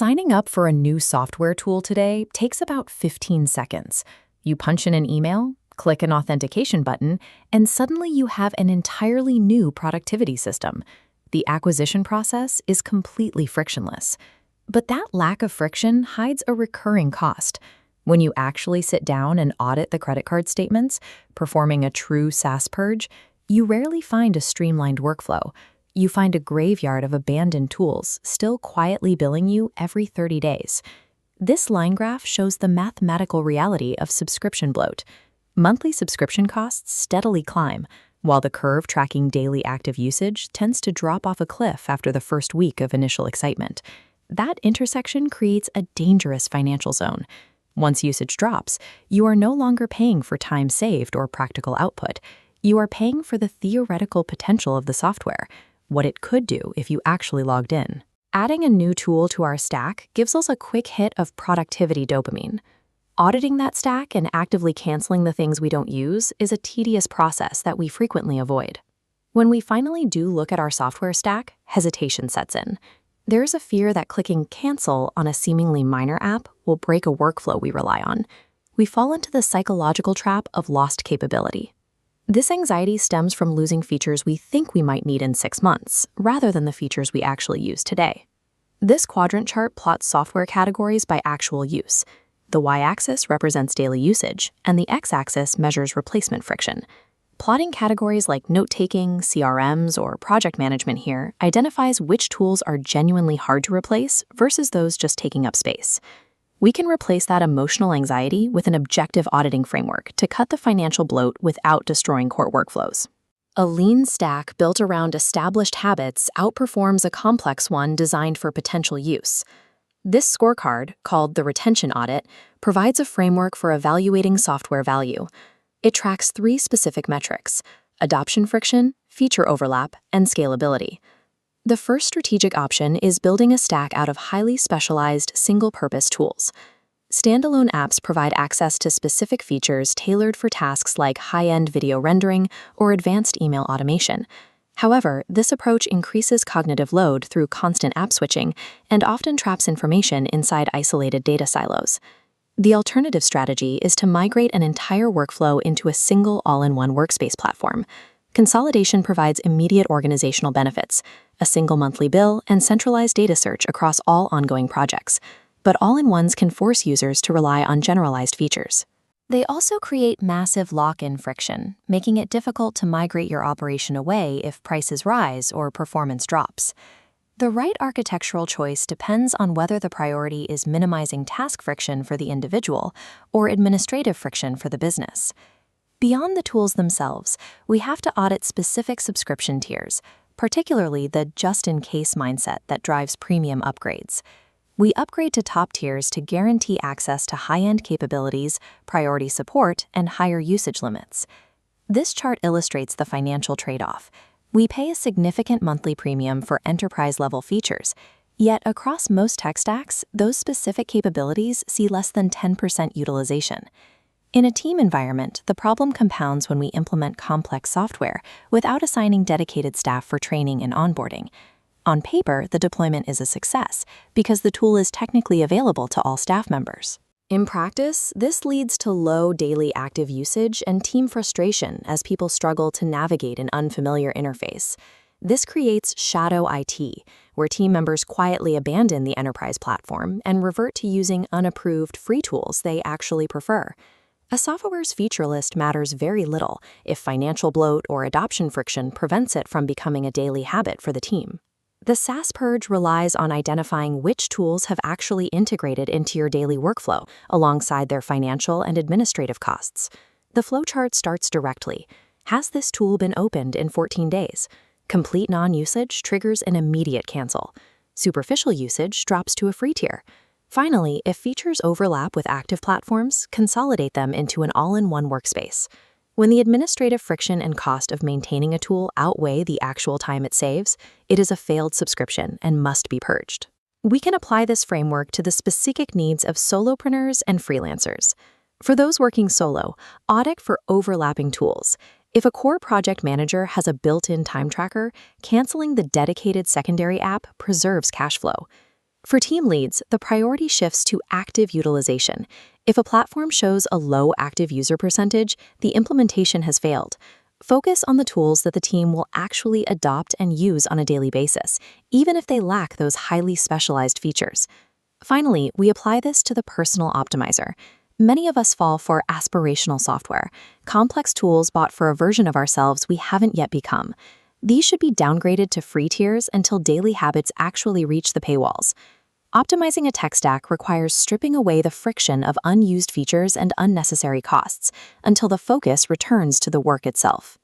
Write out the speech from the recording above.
Signing up for a new software tool today takes about 15 seconds. You punch in an email, click an authentication button, and suddenly you have an entirely new productivity system. The acquisition process is completely frictionless. But that lack of friction hides a recurring cost. When you actually sit down and audit the credit card statements, performing a true SaaS purge, you rarely find a streamlined workflow. You find a graveyard of abandoned tools still quietly billing you every 30 days. This line graph shows the mathematical reality of subscription bloat. Monthly subscription costs steadily climb, while the curve tracking daily active usage tends to drop off a cliff after the first week of initial excitement. That intersection creates a dangerous financial zone. Once usage drops, you are no longer paying for time saved or practical output. You are paying for the theoretical potential of the software, what it could do if you actually logged in. Adding a new tool to our stack gives us a quick hit of productivity dopamine. Auditing that stack and actively canceling the things we don't use is a tedious process that we frequently avoid. When we finally do look at our software stack, hesitation sets in. There's a fear that clicking cancel on a seemingly minor app will break a workflow we rely on. We fall into the psychological trap of lost capability. This anxiety stems from losing features we think we might need in 6 months, rather than the features we actually use today. This quadrant chart plots software categories by actual use. The y-axis represents daily usage, and the x-axis measures replacement friction. Plotting categories like note-taking, CRMs, or project management here identifies which tools are genuinely hard to replace versus those just taking up space. We can replace that emotional anxiety with an objective auditing framework to cut the financial bloat without destroying core workflows. A lean stack built around established habits outperforms a complex one designed for potential use. This scorecard, called the retention audit, provides a framework for evaluating software value. It tracks 3 specific metrics: adoption friction, feature overlap, and scalability. The first strategic option is building a stack out of highly specialized, single-purpose tools. Standalone apps provide access to specific features tailored for tasks like high-end video rendering or advanced email automation. However, this approach increases cognitive load through constant app switching and often traps information inside isolated data silos. The alternative strategy is to migrate an entire workflow into a single all-in-one workspace platform. Consolidation provides immediate organizational benefits, a single monthly bill, and centralized data search across all ongoing projects. But all-in-ones can force users to rely on generalized features. They also create massive lock-in friction, making it difficult to migrate your operation away if prices rise or performance drops. The right architectural choice depends on whether the priority is minimizing task friction for the individual or administrative friction for the business. Beyond the tools themselves, we have to audit specific subscription tiers, particularly the just-in-case mindset that drives premium upgrades. We upgrade to top tiers to guarantee access to high-end capabilities, priority support, and higher usage limits. This chart illustrates the financial trade-off. We pay a significant monthly premium for enterprise-level features, yet across most tech stacks, those specific capabilities see less than 10% utilization. In a team environment, the problem compounds when we implement complex software without assigning dedicated staff for training and onboarding. On paper, the deployment is a success because the tool is technically available to all staff members. In practice, this leads to low daily active usage and team frustration as people struggle to navigate an unfamiliar interface. This creates shadow IT, where team members quietly abandon the enterprise platform and revert to using unapproved free tools they actually prefer. A software's feature list matters very little if financial bloat or adoption friction prevents it from becoming a daily habit for the team. The SaaS purge relies on identifying which tools have actually integrated into your daily workflow alongside their financial and administrative costs. The flowchart starts directly. Has this tool been opened in 14 days? Complete non-usage triggers an immediate cancel. Superficial usage drops to a free tier. Finally, if features overlap with active platforms, consolidate them into an all-in-one workspace. When the administrative friction and cost of maintaining a tool outweigh the actual time it saves, it is a failed subscription and must be purged. We can apply this framework to the specific needs of solopreneurs and freelancers. For those working solo, audit for overlapping tools. If a core project manager has a built-in time tracker, canceling the dedicated secondary app preserves cash flow. For team leads, the priority shifts to active utilization. If a platform shows a low active user percentage, the implementation has failed. Focus on the tools that the team will actually adopt and use on a daily basis, even if they lack those highly specialized features. Finally, we apply this to the personal optimizer. Many of us fall for aspirational software, complex tools bought for a version of ourselves we haven't yet become. These should be downgraded to free tiers until daily habits actually reach the paywalls. Optimizing a tech stack requires stripping away the friction of unused features and unnecessary costs until the focus returns to the work itself.